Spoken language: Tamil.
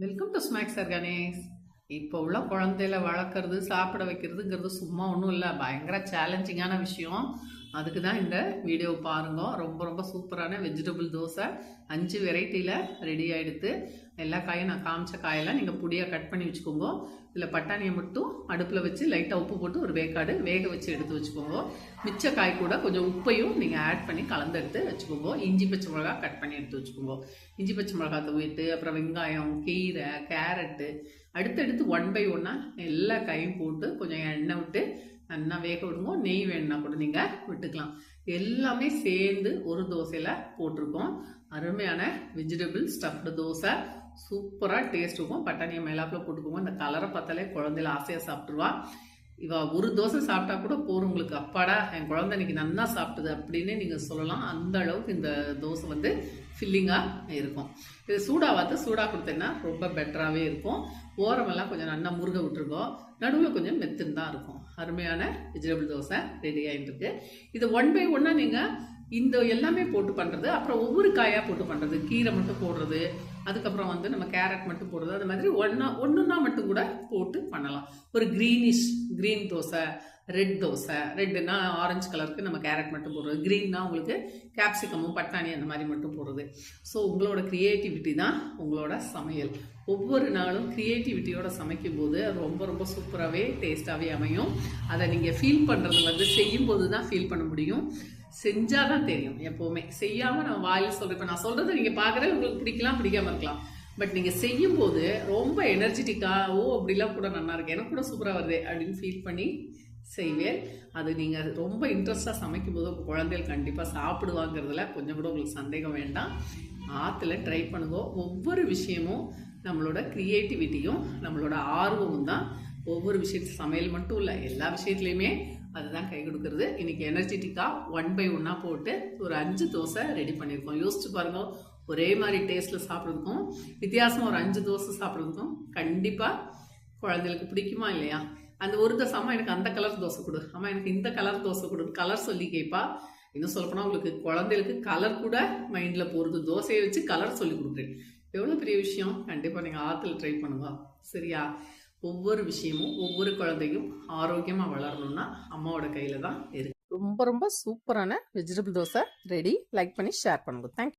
Welcome to snacks organics. இப்போ உள்ள குழந்தையில வளர்க்குறது சாப்பிட வைக்கிறதுங்கிறது சும்மா ஒன்றும் இல்லை, பயங்கர சேலஞ்சிங்கான விஷயம். அதுக்கு தான் இந்த வீடியோ பாருங்க. ரொம்ப ரொம்ப சூப்பரான வெஜிடபிள் தோசை 5 வெரைட்டியில் ரெடி ஆகிடுது. எல்லா காயும் நான் காமிச்ச காயெல்லாம் நீங்கள் பொடியாக கட் பண்ணி வச்சுக்கோங்க. இதில் பட்டாணியை மட்டும் அடுப்பில் வச்சு லைட்டாக உப்பு போட்டு ஒரு வேக்காடு வேக வச்சு எடுத்து வச்சுக்கோங்க. மிச்ச காய் கூட கொஞ்சம் உப்பையும் நீங்கள் ஆட் பண்ணி கலந்து எடுத்து வச்சுக்கோங்க. இஞ்சி பச்சை மிளகா கட் பண்ணி எடுத்து வச்சுக்கோங்க. இஞ்சி பச்சை மிளகா தூவிட்டு அப்புறம் வெங்காயம், கீரை, கேரட்டு அடுத்தடுத்து 1 by 1 எல்லா காயும் போட்டு கொஞ்சம் எண்ணெய் விட்டு நல்லா வேக விடுங்க. நெய் வேணுன்னா கூட நீங்கள் விட்டுக்கலாம். எல்லாமே சேர்ந்து ஒரு தோசையில் போட்டிருக்கோம். அருமையான வெஜிடபிள் ஸ்டஃப்டு தோசை, சூப்பராக டேஸ்ட் இருக்கும். பட்டாணியை மேலாப்பில் போட்டுக்கோங்க. இந்த கலரை பார்த்தாலே குழந்தையில ஆசையாக சாப்பிட்ருவா. இவ ஒரு தோசை சாப்பிட்டா கூட போரும் உங்களுக்கு. அப்பாடா, என் குழந்தை இன்னைக்கு நல்லா சாப்பிட்டது அப்படின்னு நீங்கள் சொல்லலாம். அந்த அளவுக்கு இந்த தோசை வந்து ஃபில்லிங்காக இருக்கும். இது சூடாக கொடுத்தீங்கன்னா ரொம்ப பெட்டராகவே இருக்கும். ஓரமெல்லாம் கொஞ்சம் நல்லா முருக விட்டுருக்கோம், நடுவில் கொஞ்சம் மெத்துன்னு தான் இருக்கும். அருமையான வெஜிடபிள் தோசை ரெடி ஆகிட்டு இருக்கு. இது 1 by 1 நீங்கள் இந்த எல்லாமே போட்டு பண்ணுறது, அப்புறம் ஒவ்வொரு காயாக போட்டு பண்ணுறது, கீரை மட்டும் போடுறது, அதுக்கப்புறம் வந்து நம்ம கேரட் மட்டும் போடுறது, அது மாதிரி ஒன்றுன்னா மட்டும் கூட போட்டு பண்ணலாம். ஒரு க்ரீன் தோசை, ரெட் தோசை, ரெட்டுன்னா ஆரஞ்சு கலருக்கு நம்ம கேரட் மட்டும் போடுறது, க்ரீன்னா உங்களுக்கு கேப்சிகமும் பட்டாணி அந்த மாதிரி மட்டும் போடுறது. ஸோ உங்களோட க்ரியேட்டிவிட்டி தான் உங்களோட சமையல். ஒவ்வொரு நாளும் க்ரியேட்டிவிட்டியோட சமைக்கும் போது அது ரொம்ப ரொம்ப சூப்பராகவே டேஸ்டாகவே அமையும். அதை நீங்கள் ஃபீல் பண்ணுறது வந்து செய்யும்போது தான் ஃபீல் பண்ண முடியும். செஞ்சால் தான் தெரியும். எப்போவுமே செய்யாமல் நம்ம வாயில் சொல்கிறேன். இப்போ நான் சொல்கிறத நீங்கள் பார்க்குறது உங்களுக்கு பிடிக்கலாம், பிடிக்காமல் இருக்கலாம். பட் நீங்கள் செய்யும்போது ரொம்ப எனர்ஜெட்டிக்காக, அப்படிலாம் கூட நல்லா இருக்கு, எனக்கு கூட சூப்பராக வருது அப்படின்னு ஃபீல் பண்ணி செய்வேன். அது நீங்கள் ரொம்ப இன்ட்ரெஸ்டாக சமைக்கும் போது உங்கள் குழந்தைகள் கண்டிப்பாக சாப்பிடுவாங்கிறதுல கொஞ்சம் கூட உங்களுக்கு சந்தேகம் வேண்டாம். ஆற்றுல ட்ரை பண்ணுங்க. ஒவ்வொரு விஷயமும் நம்மளோட க்ரியேட்டிவிட்டியும் நம்மளோட ஆர்வமும் தான் ஒவ்வொரு விஷயத்து சமையல் மட்டும் இல்லை, எல்லா விஷயத்துலையுமே அதுதான் கை கொடுக்கறது. இன்னைக்கு எனர்ஜெட்டிக்காக 1 by 1 போட்டு ஒரு 5 தோசை ரெடி பண்ணியிருக்கோம். யோசிச்சு பாருங்க, ஒரே மாதிரி டேஸ்ட்டில் சாப்பிட்றதுக்கும் வித்தியாசமாக ஒரு 5 தோசை சாப்பிட்றதுக்கும் கண்டிப்பாக குழந்தைகளுக்கு பிடிக்குமா இல்லையா? அந்த ஒரு தோசை, அம்மா எனக்கு அந்த கலர் தோசை கொடு, அம்மா எனக்கு இந்த கலர் தோசை கொடு, கலர் சொல்லி கேட்பா. இன்னும் சொல்லப்போனால் உங்களுக்கு குழந்தைகளுக்கு கலர் கூட மைண்டில் போகிறது. தோசையை வச்சு கலர் சொல்லி கொடுக்குறேன். எவ்வளோ பெரிய விஷயம். கண்டிப்பாக நீங்கள் ஆற்றுல ட்ரை பண்ணுங்க. சரியா? ஒவ்வொரு விஷயமும் ஒவ்வொரு குழந்தையும் ஆரோக்கியமாக வளரணும்னா அம்மாவோட கையில் தான் இருக்கு. ரொம்ப ரொம்ப சூப்பரான வெஜிடபிள் தோசை ரெடி. லைக் பண்ணி ஷேர் பண்ணுங்க. தேங்க்யூ.